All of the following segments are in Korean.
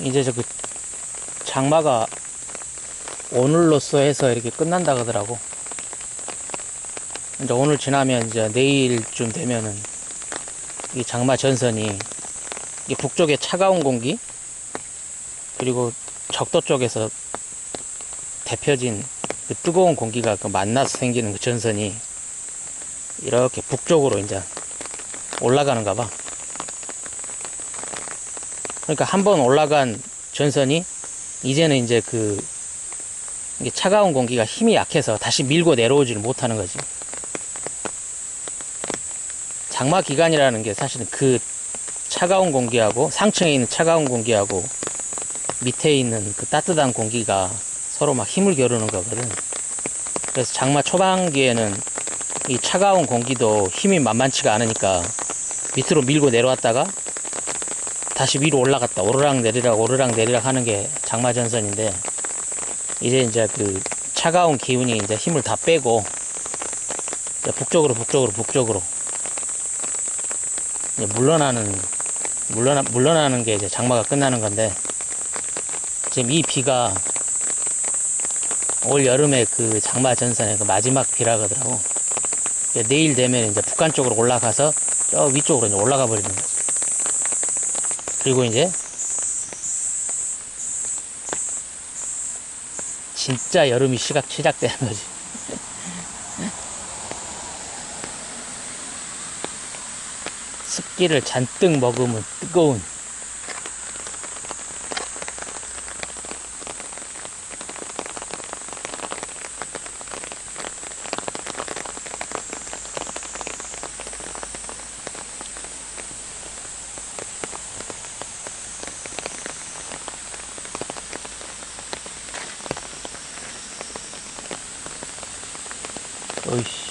이제 저 그 장마가 오늘로써 해서 이렇게 끝난다 그러더라고. 이제 오늘 지나면 이제 내일쯤 되면은 이 장마 전선이 이 북쪽의 차가운 공기 그리고 적도 쪽에서 데펴진 그 뜨거운 공기가 그 만나서 생기는 그 전선이 이렇게 북쪽으로 이제 올라가는가 봐. 그러니까 한번 올라간 전선이 이제는 이제 그 이게 차가운 공기가 힘이 약해서 다시 밀고 내려오지를 못하는 거지. 장마 기간이라는 게 사실은 그 차가운 공기하고 상층에 있는 차가운 공기하고 밑에 있는 그 따뜻한 공기가 서로 막 힘을 겨루는 거거든. 그래서 장마 초반기에는 이 차가운 공기도 힘이 만만치가 않으니까 밑으로 밀고 내려왔다가 다시 위로 올라갔다 오르락 내리락 하는 게 장마 전선인데, 이제 그 차가운 기운이 이제 힘을 다 빼고 이제 북쪽으로 이제 물러나는 게 이제 장마가 끝나는 건데, 지금 이 비가 올 여름에 그 장마 전선의 그 마지막 비라 그러더라고. 내일 되면 이제 북한 쪽으로 올라가서 저 위쪽으로 이제 올라가 버리는 거지. 그리고 이제 진짜 여름이 시작되는 거지. 습기를 잔뜩 머금은 뜨거운 어이씨.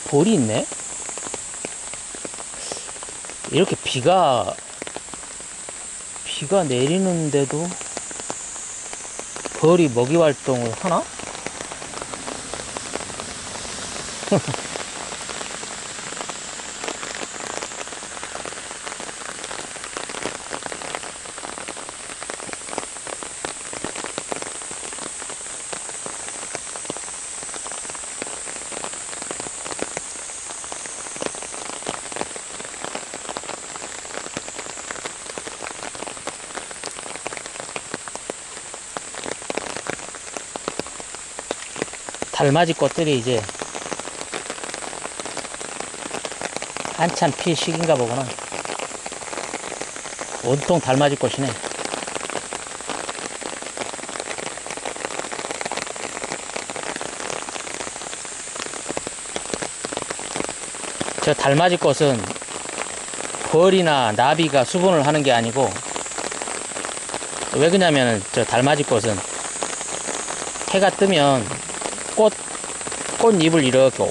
벌이 있네? 이렇게 비가 내리는데도 벌이 먹이 활동을 하나? 달맞이 꽃들이 이제 한참 필 시기인가 보구나. 온통 달맞이 꽃이네. 저 달맞이 꽃은 벌이나 나비가 수분을 하는 게 아니고, 왜 그러냐면 저 달맞이 꽃은 해가 뜨면 꽃잎을 이렇게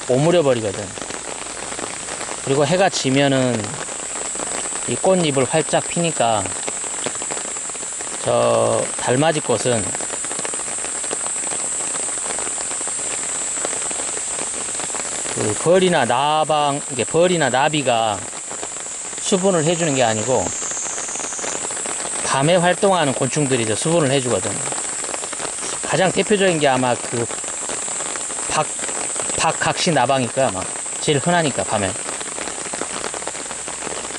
오므려 버리거든. 그리고 해가 지면은 이 꽃잎을 활짝 피니까 저 달맞이 꽃은 그 벌이나 나비가 수분을 해주는 게 아니고 밤에 활동하는 곤충들이 저 수분을 해주거든. 가장 대표적인 게 아마 그 박각시 나방일까 아마 제일 흔하니까 밤에.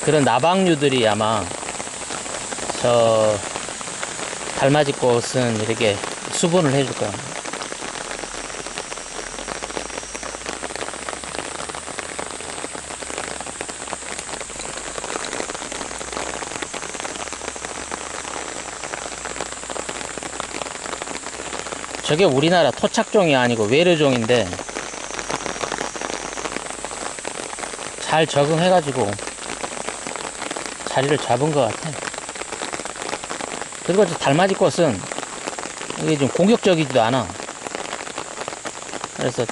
그런 나방류들이 아마 저 달맞이 꽃은 이렇게 수분을 해줄 거야. 저게 우리나라 토착종이 아니고 외래종인데 잘 적응해가지고 자리를 잡은 것 같아. 그리고 저 달맞이 꽃은 이게 좀 공격적이지도 않아. 그래서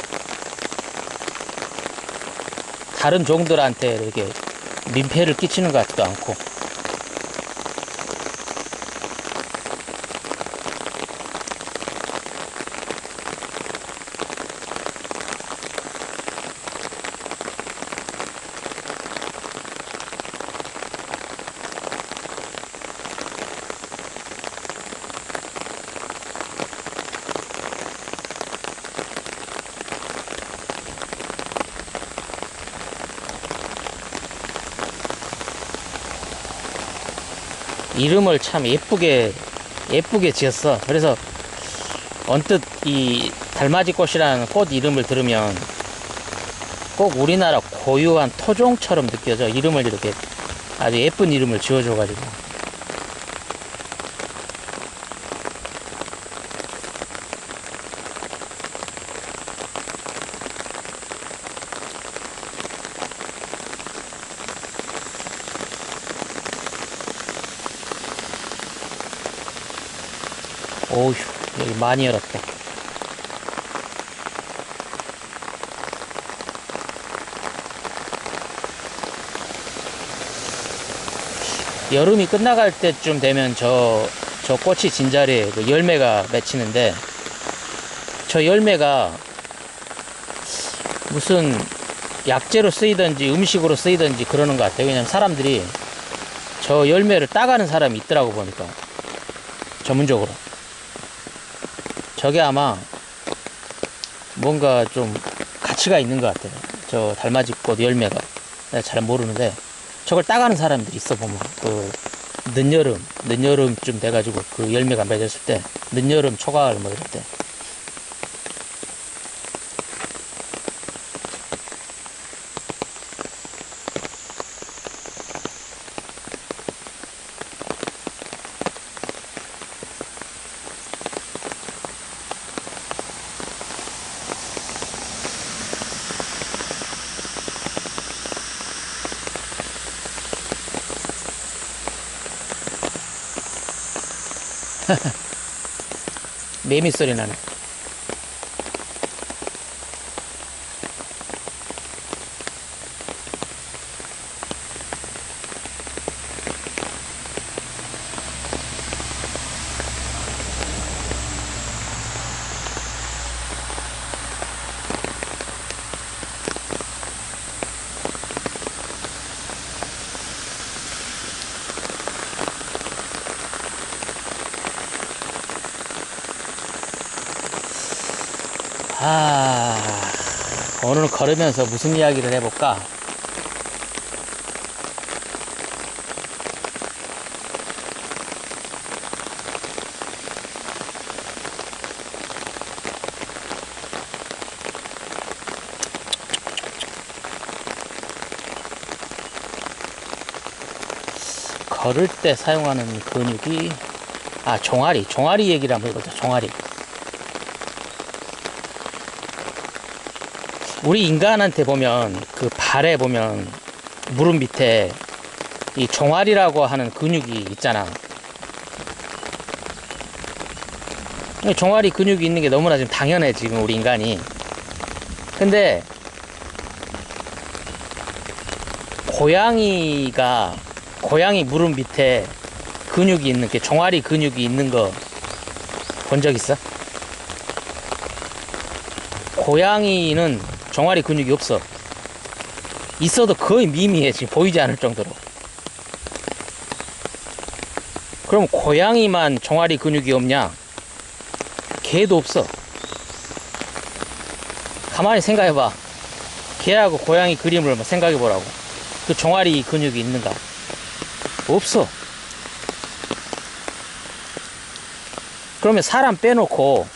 다른 종들한테 이렇게 민폐를 끼치는 것 같지도 않고. 이름을 참 예쁘게 지었어. 그래서 언뜻 이 달맞이 꽃이라는 꽃 이름을 들으면 꼭 우리나라 고유한 토종처럼 느껴져. 이름을 이렇게 아주 예쁜 이름을 지어줘가지고. 오휴, 여기 많이 열었다. 여름이 끝나갈 때쯤 되면 저 꽃이 진자리에 그 열매가 맺히는데, 저 열매가 무슨 약재로 쓰이든지 음식으로 쓰이든지 그러는 것 같아요. 왜냐면 사람들이 저 열매를 따가는 사람이 있더라고, 보니까. 전문적으로. 저게 아마 뭔가 좀 가치가 있는 것 같아요. 저 달맞이꽃 열매가. 내가 잘 모르는데 저걸 따가는 사람들이 있어. 보면 그 늦여름쯤 돼가지고 그 열매가 맺었을 때, 늦여름 초가을 뭐 이럴 때. 매미 소리 나네. 오늘 걸으면서 무슨 이야기를 해볼까? 걸을 때 사용하는 근육이, 종아리 얘기를 한번 해보자. 종아리. 우리 인간한테 보면 그 발에 보면 무릎 밑에 이 종아리라고 하는 근육이 있잖아. 종아리 근육이 있는 게 너무나 지금 당연해, 지금 우리 인간이. 근데 고양이 무릎 밑에 근육이 있는 게, 종아리 근육이 있는 거 본 적 있어? 고양이는 종아리 근육이 없어. 있어도 거의 미미해. 지금 보이지 않을 정도로. 그럼 고양이만 종아리 근육이 없냐? 개도 없어. 가만히 생각해봐. 개하고 고양이 그림을 생각해보라고. 그 종아리 근육이 있는가? 없어. 그러면 사람 빼놓고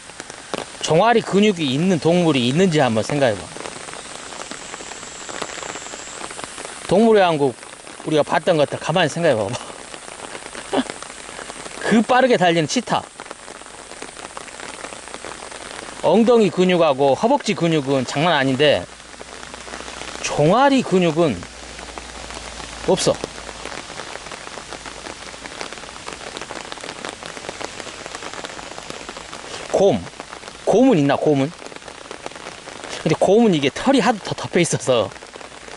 종아리 근육이 있는 동물이 있는지 한번 생각해봐. 동물의 왕국 우리가 봤던 것들 가만히 생각해봐봐. 그 빠르게 달리는 치타. 엉덩이 근육하고 허벅지 근육은 장난 아닌데 종아리 근육은 없어. 곰은 있나? 곰은? 근데 곰은 이게 털이 하도 더 덮여 있어서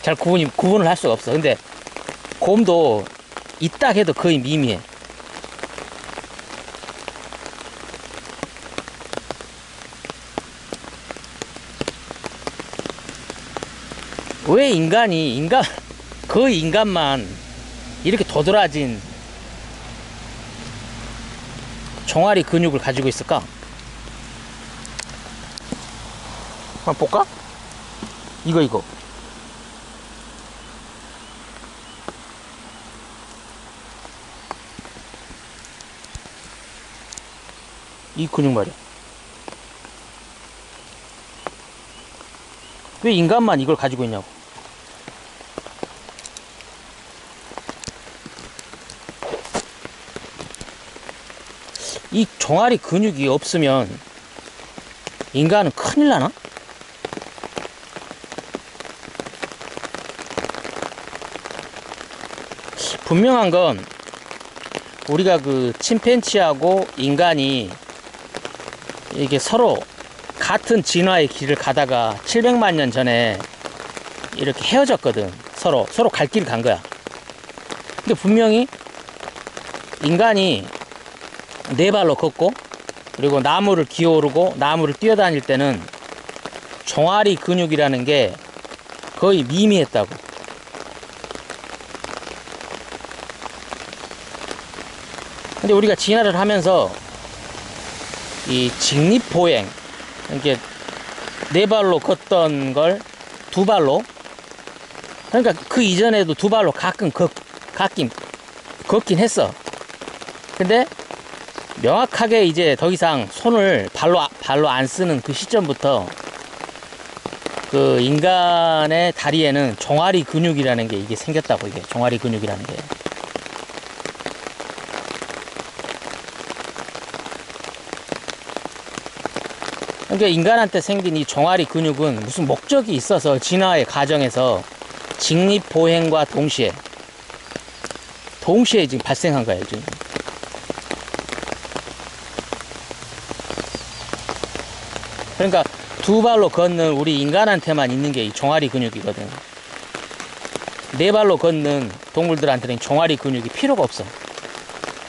잘 구분을 할 수가 없어. 근데 곰도 있다 해도 거의 미미해. 왜 거의 인간만 이렇게 도드라진 종아리 근육을 가지고 있을까? 한번 볼까? 이거. 이 근육 말이야. 왜 인간만 이걸 가지고 있냐고. 이 종아리 근육이 없으면 인간은 큰일 나나? 분명한 건 우리가 그 침팬지하고 인간이 이게 서로 같은 진화의 길을 가다가 700만 년 전에 이렇게 헤어졌거든. 서로 갈 길 간 거야. 근데 분명히 인간이 네 발로 걷고 그리고 나무를 기어오르고 나무를 뛰어다닐 때는 종아리 근육이라는 게 거의 미미했다고. 근데 우리가 진화를 하면서 이 직립보행, 이렇게 네 발로 걷던 걸 두 발로, 그러니까 그 이전에도 두 발로 가끔 걷긴 했어. 근데 명확하게 이제 더 이상 손을 발로 안 쓰는 그 시점부터 그 인간의 다리에는 종아리 근육이라는 게 이게 생겼다고. 이게 종아리 근육이라는 게. 그러니까 인간한테 생긴 이 종아리 근육은 무슨 목적이 있어서 진화의 과정에서 직립보행과 동시에 지금 발생한 거예요, 지금. 그러니까 두 발로 걷는 우리 인간한테만 있는 게 이 종아리 근육이거든. 네 발로 걷는 동물들한테는 종아리 근육이 필요가 없어.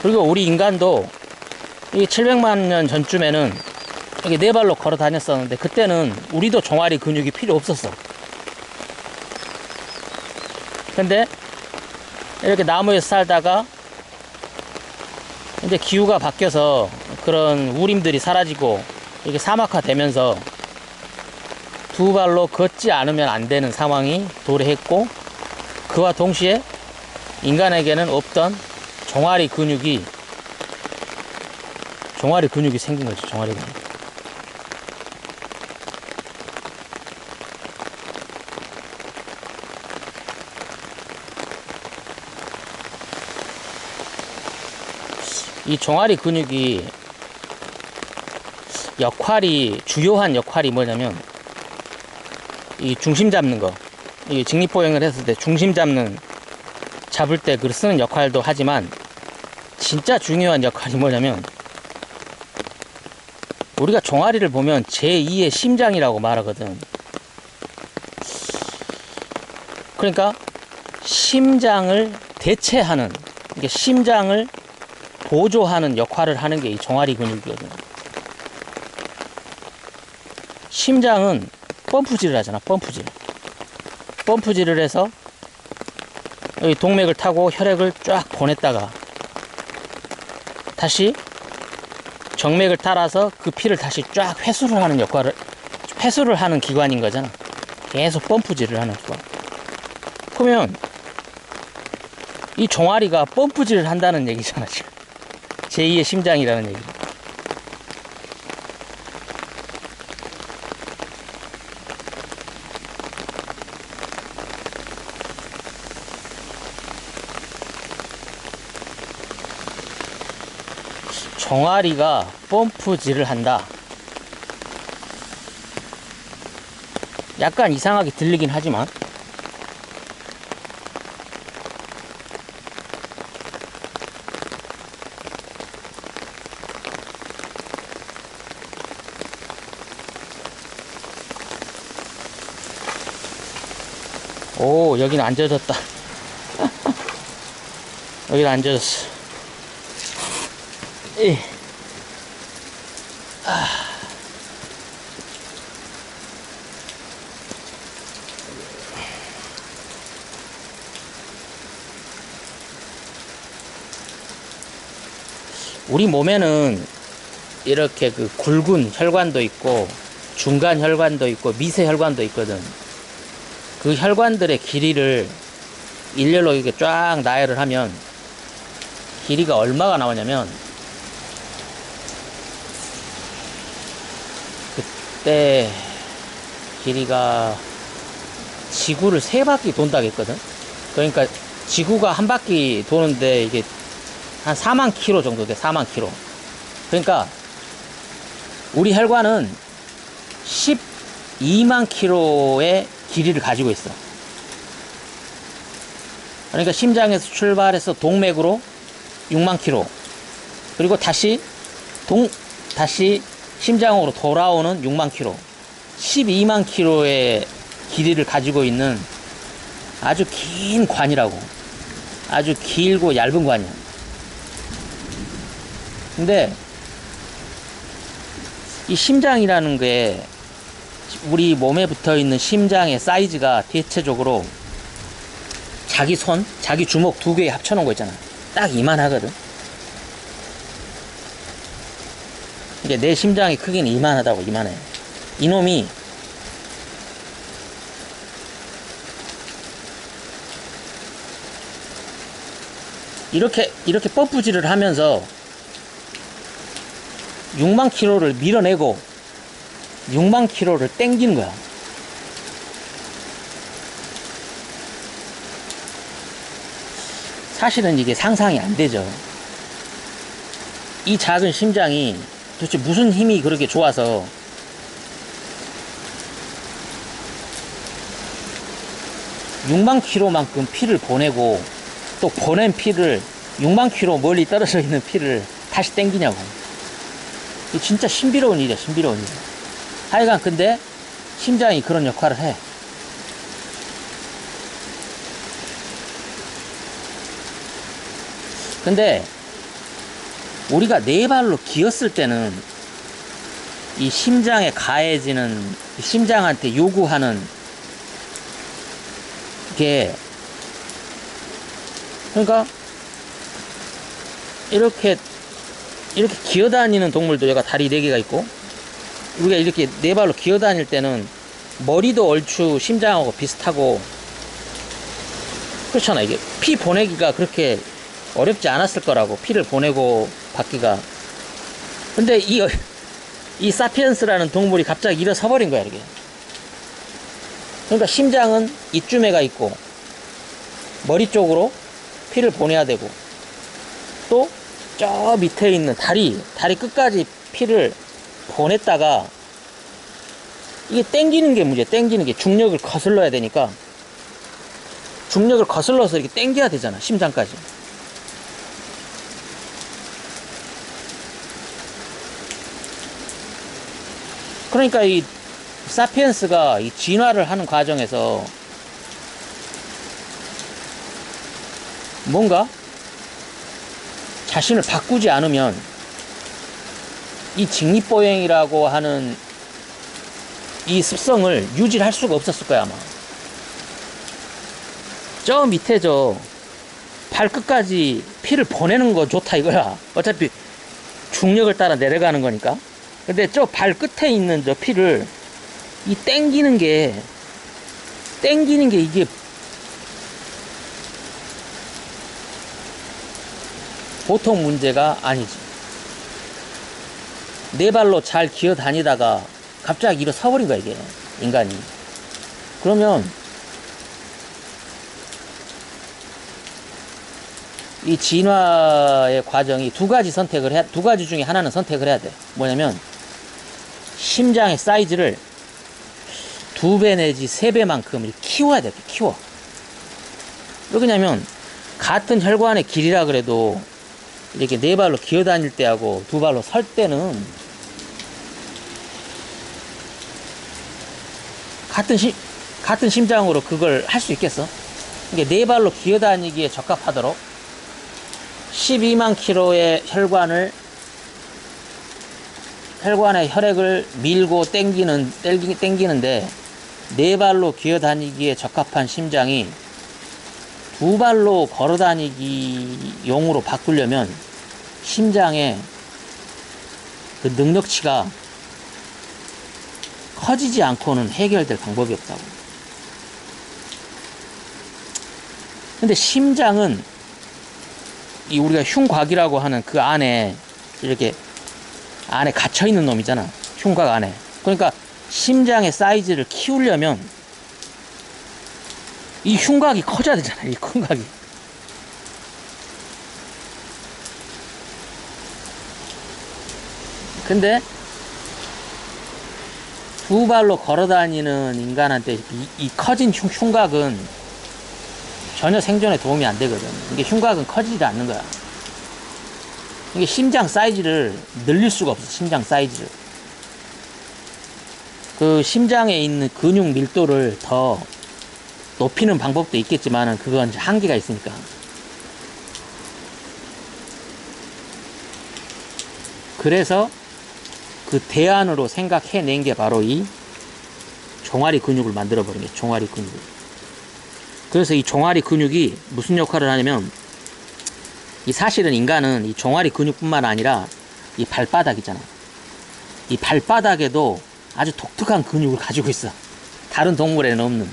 그리고 우리 인간도 이 700만 년 전쯤에는 이게 네 발로 걸어 다녔었는데 그때는 우리도 종아리 근육이 필요 없었어. 근데 이렇게 나무에서 살다가 이제 기후가 바뀌어서 그런 우림들이 사라지고 이게 사막화 되면서 두 발로 걷지 않으면 안 되는 상황이 도래했고, 그와 동시에 인간에게는 없던 종아리 근육이 생긴 거죠. 종아리 근육. 이 종아리 근육이 주요한 역할이 뭐냐면 이 중심 잡는 거, 이 직립보행을 했을 때 중심 잡을 때 그 쓰는 역할도 하지만 진짜 중요한 역할이 뭐냐면 우리가 종아리를 보면 제2의 심장이라고 말하거든. 그러니까 심장을 대체하는, 이게 심장을 보조하는 역할을 하는 게 이 종아리 근육이거든. 심장은 펌프질을 하잖아. 펌프질을 해서 여기 동맥을 타고 혈액을 쫙 보냈다가 다시 정맥을 따라서 그 피를 다시 쫙 회수를 하는 기관인 거잖아. 계속 펌프질을 하는 기관. 그러면 이 종아리가 펌프질을 한다는 얘기잖아, 지금. 제2의 심장이라는 얘기. 종아리가 펌프질을 한다. 약간 이상하게 들리긴 하지만 오, 여긴 안 젖었다. 여긴 안 젖었어. 우리 몸에는 이렇게 그 굵은 혈관도 있고 중간 혈관도 있고 미세 혈관도 있거든. 그 혈관들의 길이를 일렬로 이렇게 쫙 나열을 하면 길이가 얼마가 나오냐면 그때 길이가 지구를 3바퀴 돈다고 했거든. 그러니까 지구가 한 바퀴 도는데 이게 한 4만 킬로 정도 돼. 4만 킬로. 그러니까 우리 혈관은 12만 킬로의 길이를 가지고 있어. 그러니까 심장에서 출발해서 동맥으로 6만 킬로, 그리고 다시 심장으로 돌아오는 6만 킬로, 12만 킬로의 길이를 가지고 있는 아주 긴 관이라고. 아주 길고 얇은 관이야. 근데 이 심장이라는 게 우리 몸에 붙어 있는 심장의 사이즈가 대체적으로 자기 손, 자기 주먹 2개 합쳐놓은 거 있잖아. 딱 이만하거든. 이게 내 심장의 크기는 이만하다고. 이만해. 이놈이 이렇게 펌프질을 하면서 6만 킬로를 밀어내고 6만 킬로를 땡기는 거야. 사실은 이게 상상이 안 되죠. 이 작은 심장이 도대체 무슨 힘이 그렇게 좋아서 (6만 킬로만큼) 피를 보내고, 또 보낸 피를 6만 킬로 멀리 떨어져 있는 피를 다시 땡기냐고. 이게 진짜 신비로운 일이야. 신비로운 일. 하여간 근데 심장이 그런 역할을 해. 근데 우리가 4발로 기었을 때는 이 심장에 가해지는, 심장한테 요구하는 게, 그러니까 이렇게 기어다니는 동물도 얘가 다리 4개가 있고, 우리가 이렇게 4발로 기어다닐 때는 머리도 얼추 심장하고 비슷하고 그렇잖아. 이게 피 보내기가 그렇게 어렵지 않았을 거라고. 피를 보내고 받기가. 근데 이 사피엔스라는 동물이 갑자기 일어서 버린 거야, 이게. 그러니까 심장은 이쯤에가 있고 머리 쪽으로 피를 보내야 되고, 또 저 밑에 있는 다리 끝까지 피를 보냈다가, 이게 땡기는 게 문제야. 땡기는 게 중력을 거슬러야 되니까, 중력을 거슬러서 이렇게 땡겨야 되잖아, 심장까지. 그러니까 이 사피엔스가 이 진화를 하는 과정에서 뭔가 자신을 바꾸지 않으면 이 직립보행이라고 하는 이 습성을 유지를 할 수가 없었을 거야, 아마. 저 밑에 저 발끝까지 피를 보내는 거 좋다 이거야. 어차피 중력을 따라 내려가는 거니까. 근데 저 발끝에 있는 저 피를 이 땡기는 게 이게 보통 문제가 아니지. 4발로 잘 기어 다니다가 갑자기 일어서 버린 거야, 이게. 인간이. 그러면 이 진화의 과정이 두 가지 중에 하나는 선택을 해야 돼. 뭐냐면 심장의 사이즈를 2배 내지 3배만큼 키워야 돼. 키워. 왜 그러냐면 같은 혈관의 길이라 그래도 이렇게 4발로 기어 다닐 때하고 2발로 설 때는 같은 심장으로 그걸 할 수 있겠어? 그러니까 4발로 기어 다니기에 적합하도록 12만 킬로의 혈관의 혈액을 밀고 땡기는데 4발로 기어 다니기에 적합한 심장이 2발로 걸어 다니기 용으로 바꾸려면 심장의 그 능력치가 커지지 않고는 해결될 방법이 없다고. 근데 심장은 이 우리가 흉곽이라고 하는 그 안에 이렇게 안에 갇혀 있는 놈이잖아. 흉곽 안에. 그러니까 심장의 사이즈를 키우려면 이 흉곽이 커져야 되잖아. 이 흉곽이. 근데 두 발로 걸어 다니는 인간한테 이 커진 흉곽은 전혀 생존에 도움이 안 되거든. 이게 흉곽은 커지지 않는 거야. 이게 심장 사이즈를 늘릴 수가 없어. 심장 사이즈를. 그 심장에 있는 근육 밀도를 더 높이는 방법도 있겠지만 그건 한계가 있으니까. 그래서 그 대안으로 생각해낸 게 바로 이 종아리 근육을 만들어버린 게 종아리 근육을. 그래서 이 종아리 근육이 무슨 역할을 하냐면, 이 사실은 인간은 이 종아리 근육뿐만 아니라 이 발바닥 있잖아. 이 발바닥에도 아주 독특한 근육을 가지고 있어. 다른 동물에는 없는.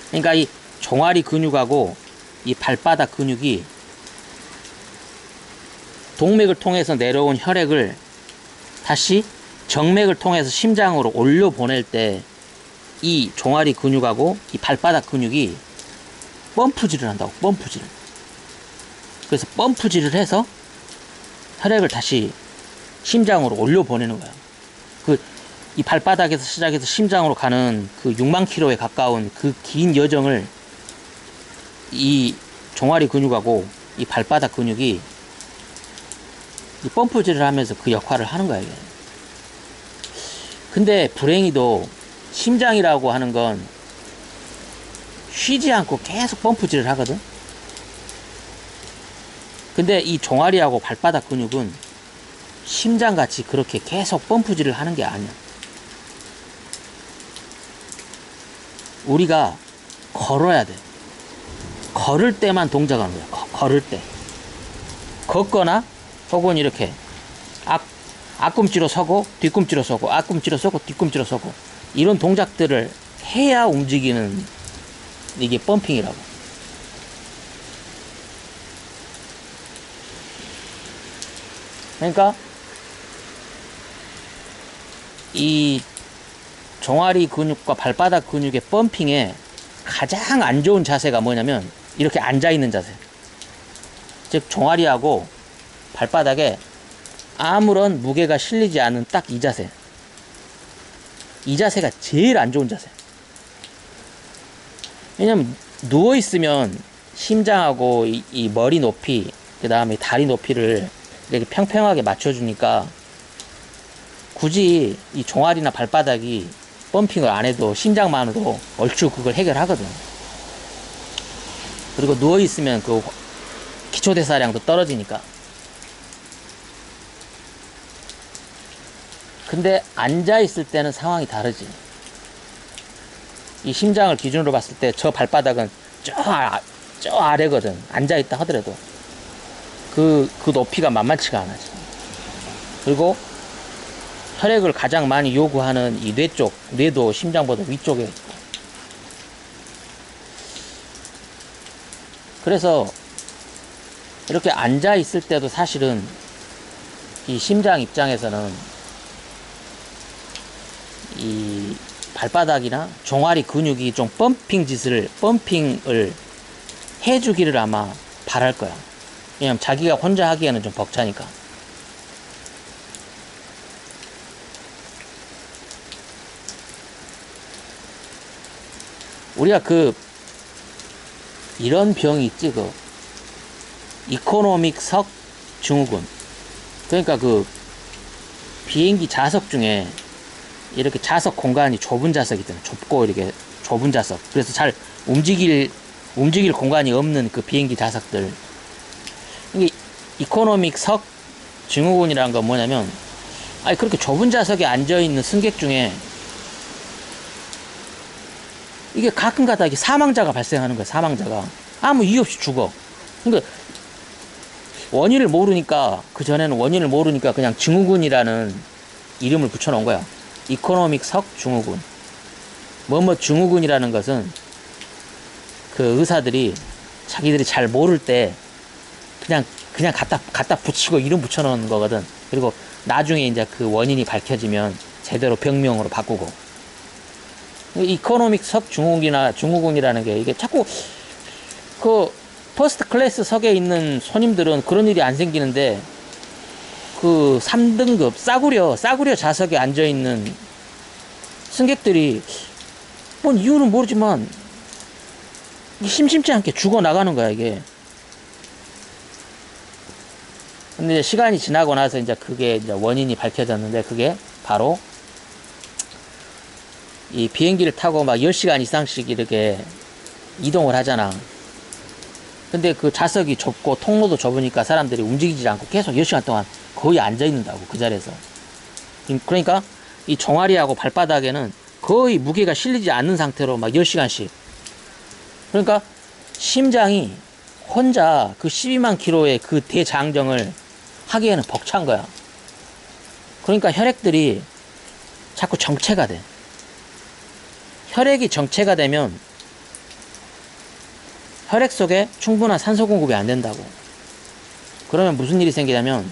그러니까 이 종아리 근육하고 이 발바닥 근육이 동맥을 통해서 내려온 혈액을 다시 정맥을 통해서 심장으로 올려 보낼 때 이 종아리 근육하고 이 발바닥 근육이 펌프질을 한다고. 펌프질을. 그래서 펌프질을 해서 혈액을 다시 심장으로 올려 보내는 거야. 이 발바닥에서 시작해서 심장으로 가는 그 6만 킬로에 가까운 그 긴 여정을 이 종아리 근육하고 이 발바닥 근육이 이 펌프질을 하면서 그 역할을 하는 거야, 이게. 근데 불행히도 심장이라고 하는 건 쉬지 않고 계속 펌프질을 하거든. 근데 이 종아리하고 발바닥 근육은 심장같이 그렇게 계속 펌프질을 하는 게 아니야. 우리가 걸어야 돼. 걸을 때만 동작하는 거야. 걸을 때. 걷거나 혹은 이렇게 앞꿈치로 서고 뒤꿈치로 서고 앞꿈치로 서고 뒤꿈치로 서고 이런 동작들을 해야 움직이는 이게 펌핑이라고. 그러니까 이 종아리 근육과 발바닥 근육의 펌핑에 가장 안 좋은 자세가 뭐냐면 이렇게 앉아있는 자세. 즉 종아리하고 발바닥에 아무런 무게가 실리지 않는 딱 이 자세. 이 자세가 제일 안 좋은 자세. 왜냐면 누워있으면 심장하고 이 머리 높이, 그 다음에 다리 높이를 이렇게 평평하게 맞춰주니까 굳이 이 종아리나 발바닥이 펌핑을 안 해도 심장만으로 얼추 그걸 해결하거든. 그리고 누워있으면 그 기초대사량도 떨어지니까. 근데 앉아있을 때는 상황이 다르지. 이 심장을 기준으로 봤을 때 저 발바닥은 저 아래거든. 앉아있다 하더라도. 그 높이가 만만치가 않아. 그리고 혈액을 가장 많이 요구하는 이 뇌 쪽, 뇌도 심장보다 위쪽에 있고. 그래서 이렇게 앉아있을 때도 사실은 이 심장 입장에서는 이 발바닥이나 종아리 근육이 좀 펌핑을 해주기를 아마 바랄 거야. 왜냐면 자기가 혼자 하기에는 좀 벅차니까. 우리가 이런 병이 있지, 이코노믹석 증후군. 그러니까 비행기 좌석 중에 이렇게 좌석 공간이 좁은 좌석이잖아. 좁고 이렇게 좁은 좌석. 그래서 잘 움직일 공간이 없는 그 비행기 좌석들. 이게 이코노믹석 증후군이라는 건 뭐냐면, 그렇게 좁은 좌석에 앉아있는 승객 중에 이게 가끔가다 이게 사망자가 발생하는 거야. 사망자가 아무 이유 없이 죽어. 그러니까 원인을 모르니까, 그전에는 원인을 모르니까 그냥 증후군이라는 이름을 붙여놓은 거야. 이코노믹석 증후군. 뭐뭐 증후군이라는 것은 그 의사들이 자기들이 잘 모를 때 그냥 갖다 붙이고 이름 붙여놓은 거거든. 그리고 나중에 이제 그 원인이 밝혀지면 제대로 병명으로 바꾸고. 이코노믹 석 중후군이라는 게 이게 자꾸 그 퍼스트 클래스 석에 있는 손님들은 그런 일이 안 생기는데 그 3등급 싸구려 좌석에 앉아있는 승객들이 뭔 이유는 모르지만 심심치 않게 죽어나가는 거야 이게. 근데 이제 시간이 지나고 나서 이제 그게 이제 원인이 밝혀졌는데 그게 바로 이 비행기를 타고 막 10시간 이상씩 이렇게 이동을 하잖아. 근데 그 좌석이 좁고 통로도 좁으니까 사람들이 움직이지 않고 계속 10시간 동안 거의 앉아있는다고 그 자리에서. 그러니까 이 종아리하고 발바닥에는 거의 무게가 실리지 않는 상태로 막 10시간씩. 그러니까 심장이 혼자 그 12만 킬로의 그 대장정을 하기에는 벅찬 거야. 그러니까 혈액들이 자꾸 정체가 돼. 혈액이 정체가 되면 혈액 속에 충분한 산소 공급이 안 된다고. 그러면 무슨 일이 생기냐면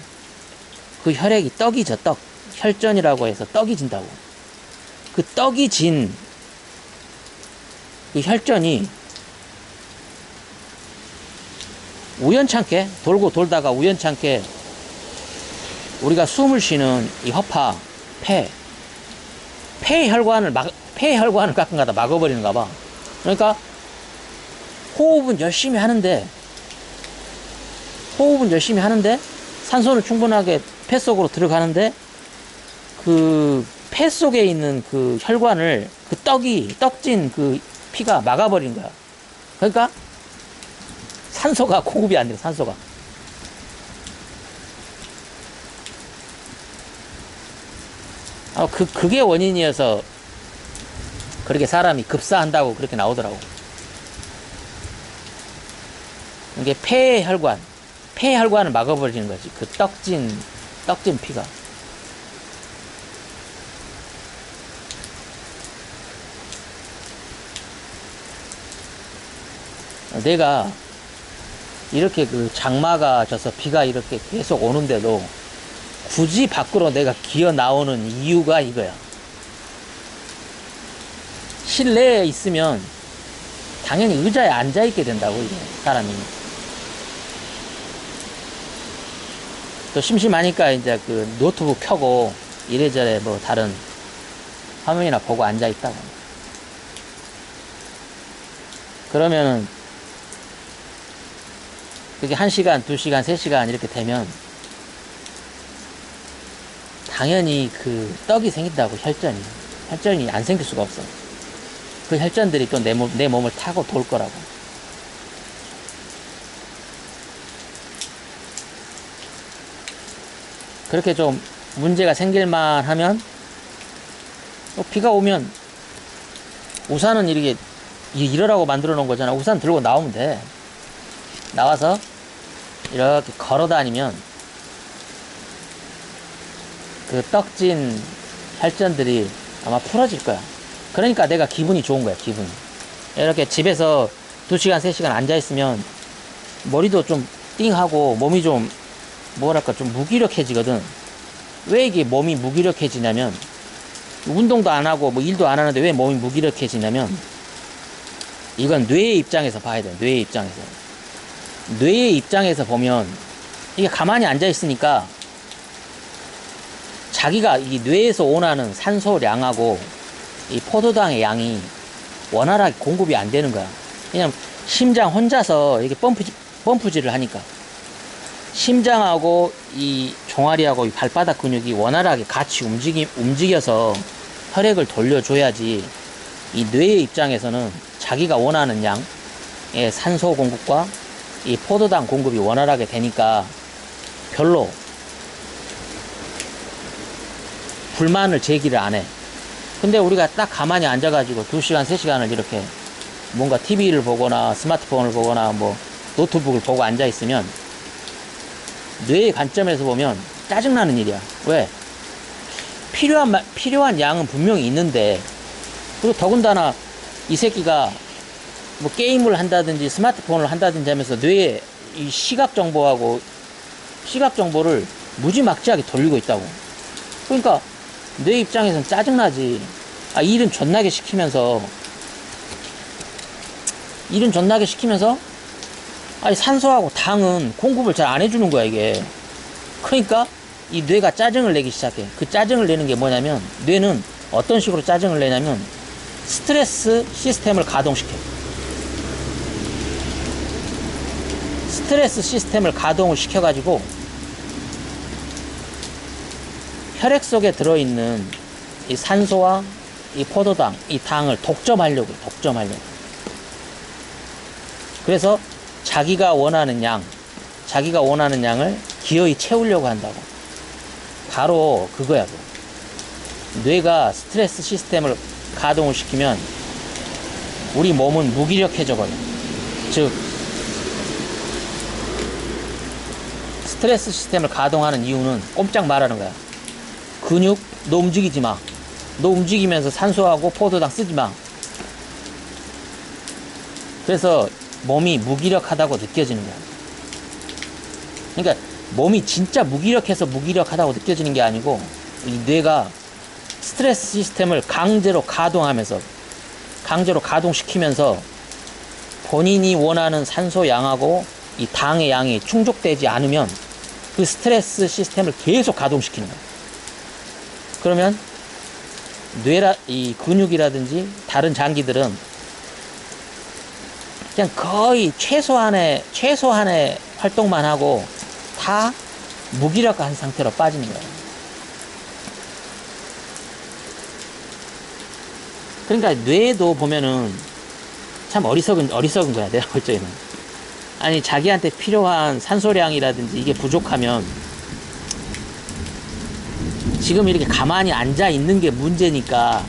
그 혈액이 떡이 져, 떡. 혈전이라고 해서 떡이 진다고. 그 떡이 진 그 혈전이 우연찮게 돌고 돌다가 우연찮게 우리가 숨을 쉬는 이 허파, 폐의 혈관을 가끔가다 막아버리는가 봐. 그러니까 호흡은 열심히 하는데 산소는 충분하게 폐 속으로 들어가는데 그 폐 속에 있는 그 혈관을 그 떡진 그 피가 막아버린 거야. 그러니까 산소가 공급이 안 돼. 산소가. 그게 원인이어서 그렇게 사람이 급사한다고 그렇게 나오더라고. 이게 폐의 혈관을 막아버리는 거지. 그 떡진 피가. 내가 이렇게 그 장마가 져서 비가 이렇게 계속 오는데도 굳이 밖으로 내가 기어 나오는 이유가 이거야. 실내에 있으면 당연히 의자에 앉아있게 된다고, 이게, 사람이. 또 심심하니까 이제 그 노트북 켜고 이래저래 뭐 다른 화면이나 보고 앉아있다고. 그러면은 그게 1시간, 2시간, 3시간 이렇게 되면 당연히 그 떡이 생긴다고. 혈전이 안 생길 수가 없어. 그 혈전들이 또 내 몸을 타고 돌 거라고. 그렇게 좀 문제가 생길만 하면 비가 오면 우산은 이러라고 만들어 놓은 거잖아. 우산 들고 나오면 돼. 나와서 이렇게 걸어 다니면 그 떡진 혈전들이 아마 풀어질 거야. 그러니까 내가 기분이 좋은 거야, 기분이. 이렇게 집에서 2시간, 3시간 앉아있으면 머리도 좀 띵하고 몸이 좀 뭐랄까 좀 무기력해지거든. 왜 이게 몸이 무기력해지냐면 운동도 안 하고 뭐 일도 안 하는데 왜 몸이 무기력해지냐면 이건 뇌의 입장에서 봐야 돼. 뇌의 입장에서 보면 이게 가만히 앉아있으니까 자기가 이 뇌에서 원하는 산소량하고 이 포도당의 양이 원활하게 공급이 안 되는 거야. 왜냐면 심장 혼자서 이렇게 펌프질을 하니까 심장하고 이 종아리하고 이 발바닥 근육이 원활하게 같이 움직여서 혈액을 돌려줘야지 이 뇌의 입장에서는 자기가 원하는 양의 산소 공급과 이 포도당 공급이 원활하게 되니까 별로 불만을 제기를 안 해. 근데 우리가 딱 가만히 앉아가지고 2시간, 3시간을 이렇게 뭔가 TV를 보거나 스마트폰을 보거나 뭐 노트북을 보고 앉아있으면 뇌의 관점에서 보면 짜증나는 일이야. 왜? 필요한 양은 분명히 있는데, 그리고 더군다나 이 새끼가 뭐 게임을 한다든지 스마트폰을 한다든지 하면서 뇌에 이 시각 정보를 무지막지하게 돌리고 있다고. 그러니까 뇌 입장에서는 짜증나지. 일은 존나게 시키면서 아니 산소하고 당은 공급을 잘 안 해주는 거야 이게. 그러니까 이 뇌가 짜증을 내기 시작해. 그 짜증을 내는 게 뭐냐면, 뇌는 어떤 식으로 짜증을 내냐면 스트레스 시스템을 가동시켜. 스트레스 시스템을 가동을 시켜가지고 혈액 속에 들어있는 이 산소와 이 포도당, 이 당을 독점하려고. 그래서 자기가 원하는 양을 기어이 채우려고 한다고. 바로 그거야. 뇌가 스트레스 시스템을 가동을 시키면 우리 몸은 무기력해져 버려. 즉 스트레스 시스템을 가동하는 이유는 꼼짝 말하는 거야. 근육 너 움직이지 마. 너 움직이면서 산소하고 포도당 쓰지 마. 그래서 몸이 무기력하다고 느껴지는 거야. 그러니까 몸이 진짜 무기력해서 무기력하다고 느껴지는 게 아니고, 이 뇌가 스트레스 시스템을 강제로 가동시키면서 본인이 원하는 산소 양하고 이 당의 양이 충족되지 않으면 그 스트레스 시스템을 계속 가동시키는 거야. 그러면 이 근육이라든지 다른 장기들은 그냥 거의 최소한의 활동만 하고 다 무기력한 상태로 빠지는 거예요. 그러니까 뇌도 보면은 참 어리석은 거야, 내가 볼 적에는. 아니, 자기한테 필요한 산소량이라든지 이게 부족하면 지금 이렇게 가만히 앉아 있는 게 문제니까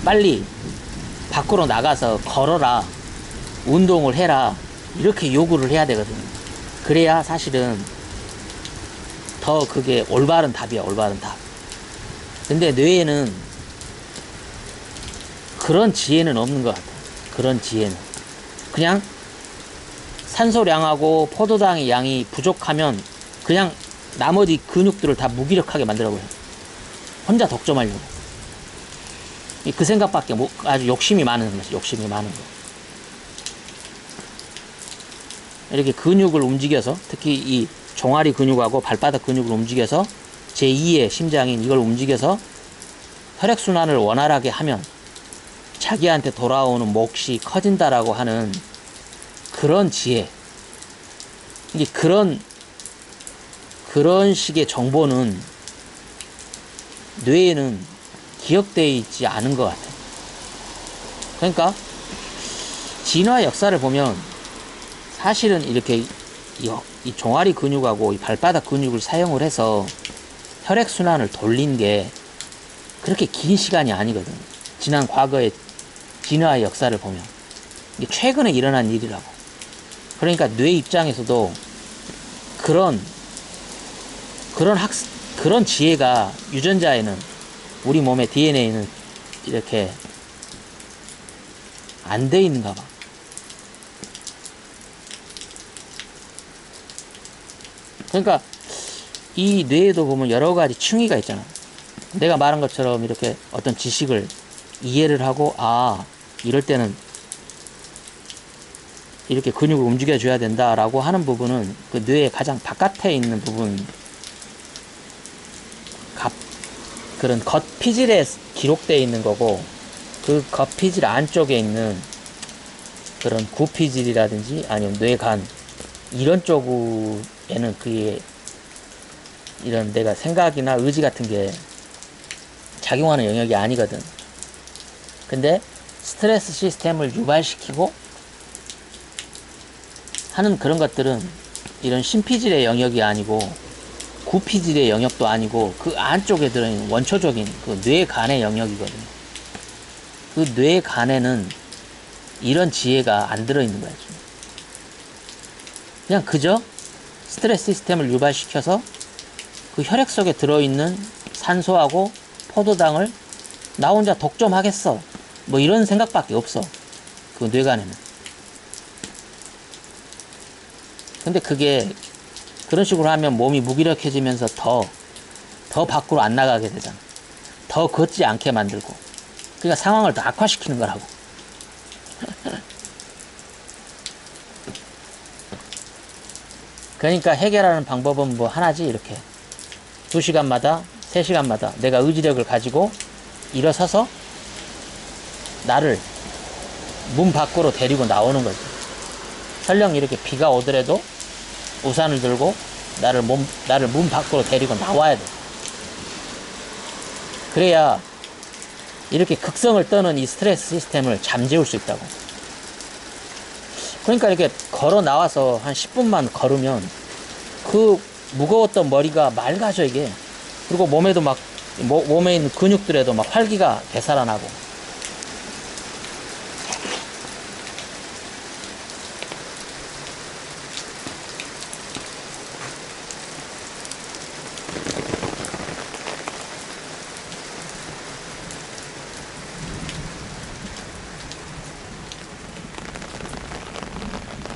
빨리 밖으로 나가서 걸어라, 운동을 해라, 이렇게 요구를 해야 되거든. 그래야 사실은 더 그게 올바른 답이야, 올바른 답. 근데 뇌에는 그런 지혜는 없는 것 같아. 그런 지혜는 그냥 산소량하고 포도당의 양이 부족하면 그냥 나머지 근육들을 다 무기력하게 만들어버려. 혼자 독점하려고. 그 생각밖에 아주 욕심이 많은 거지. 욕심이 많은 거. 이렇게 근육을 움직여서, 특히 이 종아리 근육하고 발바닥 근육을 움직여서 제2의 심장인 이걸 움직여서 혈액순환을 원활하게 하면 자기한테 돌아오는 몫이 커진다라고 하는 그런 지혜. 이게 그런 식의 정보는 뇌에는 기억되어 있지 않은 것 같아. 그러니까 진화 역사를 보면 사실은 이렇게 이 종아리 근육하고 이 발바닥 근육을 사용을 해서 혈액순환을 돌린 게 그렇게 긴 시간이 아니거든. 지난 과거의 진화의 역사를 보면 이게 최근에 일어난 일이라고. 그러니까 뇌 입장에서도 그런 지혜가 유전자에는, 우리 몸의 DNA에는 이렇게 안 돼 있는가 봐. 그러니까 이 뇌에도 보면 여러 가지 층위가 있잖아. 내가 말한 것처럼 이렇게 어떤 지식을 이해를 하고, 이럴 때는 이렇게 근육을 움직여줘야 된다라고 하는 부분은 그 뇌의 가장 바깥에 있는 부분, 그런 겉피질에 기록되어 있는 거고, 그 겉피질 안쪽에 있는 그런 구피질이라든지 아니면 뇌간, 이런 쪽에는 그게 이런 내가 생각이나 의지 같은 게 작용하는 영역이 아니거든. 근데 스트레스 시스템을 유발시키고 하는 그런 것들은 이런 심피질의 영역이 아니고 구피질의 영역도 아니고 그 안쪽에 들어있는 원초적인 그 뇌간의 영역이거든. 그 뇌간에는 이런 지혜가 안 들어있는 거야. 그냥 그저 스트레스 시스템을 유발시켜서 그 혈액 속에 들어있는 산소하고 포도당을 나 혼자 독점하겠어, 뭐 이런 생각밖에 없어, 그 뇌간에는. 근데 그게 그런 식으로 하면 몸이 무기력해지면서 더 밖으로 안 나가게 되잖아. 더 걷지 않게 만들고. 그러니까 상황을 더 악화시키는 거라고. 그러니까 해결하는 방법은 뭐 하나지. 이렇게 2시간마다 3시간마다 내가 의지력을 가지고 일어서서 나를 문 밖으로 데리고 나오는 거지. 설령 이렇게 비가 오더라도 우산을 들고 나를 문 밖으로 데리고 나와야 돼. 그래야 이렇게 극성을 떠는 이 스트레스 시스템을 잠재울 수 있다고. 그러니까 이렇게 걸어 나와서 한 10분만 걸으면 그 무거웠던 머리가 맑아져, 이게. 그리고 몸에도 막, 몸에 있는 근육들에도 막 활기가 되살아나고.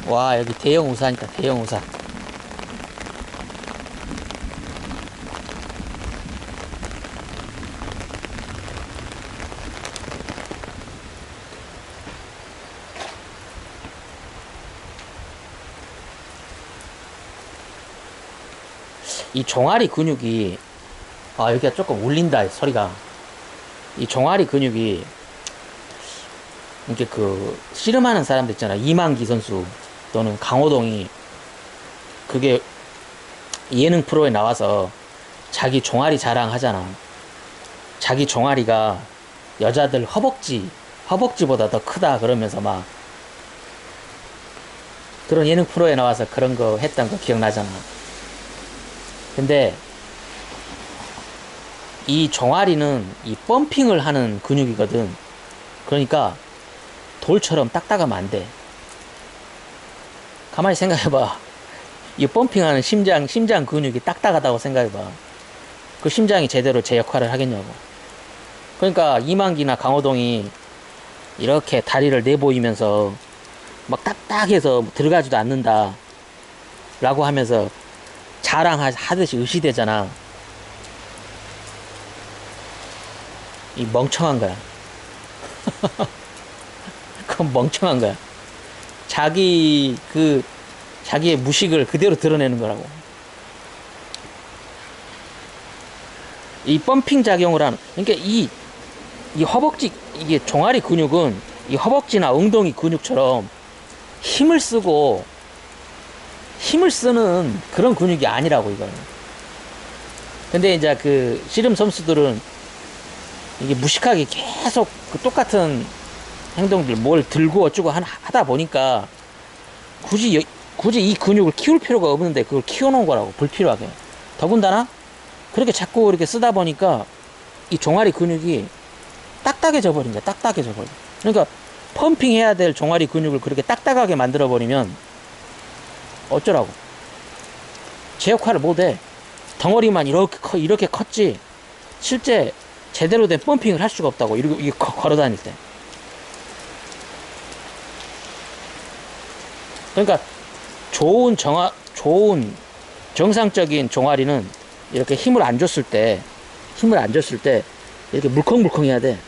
와, 여기 대형 우산 있다, 대형 우산. 이 종아리 근육이, 여기가 조금 울린다, 소리가. 이 종아리 근육이, 이렇게 씨름하는 사람들 있잖아. 이만기 선수 또는 강호동이, 그게 예능 프로에 나와서 자기 종아리 자랑하잖아. 자기 종아리가 여자들 허벅지보다 더 크다 그러면서 막 그런 예능 프로에 나와서 그런 거 했던 거 기억나잖아. 근데 이 종아리는 이 펌핑을 하는 근육이거든. 그러니까 돌처럼 딱딱하면 안 돼. 가만히 생각해봐. 이 펌핑하는 심장 근육이 딱딱하다고 생각해봐. 그 심장이 제대로 제 역할을 하겠냐고. 그러니까 이만기나 강호동이 이렇게 다리를 내보이면서 막 딱딱해서 들어가지도 않는다 라고 하면서 자랑하듯이 의시되잖아. 이 멍청한 거야. 그건 멍청한 거야. 자기의 무식을 그대로 드러내는 거라고. 이 펌핑 작용을 하는, 그러니까 이 허벅지, 이게 종아리 근육은 이 허벅지나 엉덩이 근육처럼 힘을 쓰는 그런 근육이 아니라고, 이거는. 근데 이제 씨름 선수들은 이게 무식하게 계속 똑같은 행동들, 뭘 들고 어쩌고 하다 보니까 굳이 이 근육을 키울 필요가 없는데 그걸 키워놓은 거라고, 불필요하게. 더군다나 그렇게 자꾸 이렇게 쓰다 보니까 이 종아리 근육이 딱딱해져 버린 거야. 딱딱해져 버려. 그러니까 펌핑해야 될 종아리 근육을 그렇게 딱딱하게 만들어 버리면 어쩌라고. 제 역할을 못해. 덩어리만 이렇게 컸지 실제 제대로 된 펌핑을 할 수가 없다고. 이렇게 걸어 다닐 때. 그러니까 좋은 정상적인 종아리는 이렇게 힘을 안 줬을 때 이렇게 물컹물컹 해야 돼.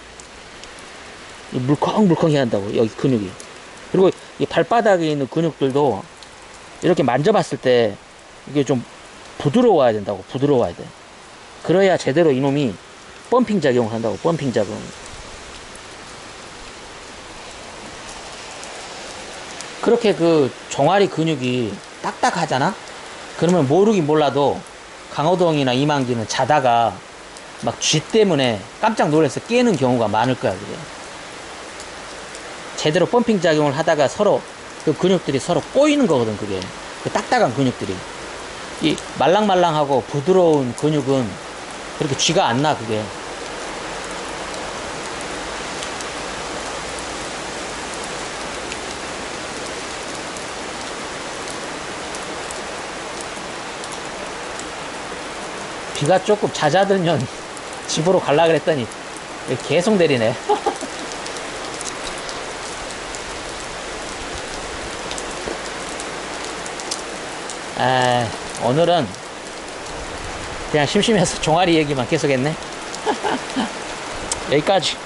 물컹물컹 해야 한다고, 여기 근육이. 그리고 이 발바닥에 있는 근육들도 이렇게 만져봤을 때 이게 좀 부드러워야 된다고. 부드러워야 돼. 그래야 제대로 이놈이 펌핑 작용을 한다고. 펌핑 작용. 그렇게 종아리 근육이 딱딱하잖아? 그러면 모르긴 몰라도 강호동이나 이만기는 자다가 막 쥐 때문에 깜짝 놀라서 깨는 경우가 많을 거야, 그게. 제대로 펌핑 작용을 하다가 서로 그 근육들이 서로 꼬이는 거거든, 그게. 그 딱딱한 근육들이. 이 말랑말랑하고 부드러운 근육은 그렇게 쥐가 안 나, 그게. 비가 조금 잦아들면 집으로 갈라 그랬더니 계속 내리네. 오늘은 그냥 심심해서 종아리 얘기만 계속 했네. 여기까지.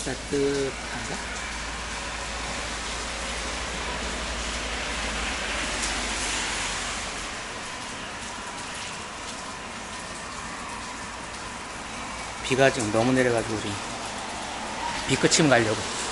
따뜻한가? 비가 지금 너무 내려가지고 지금 비 그치면 가려고.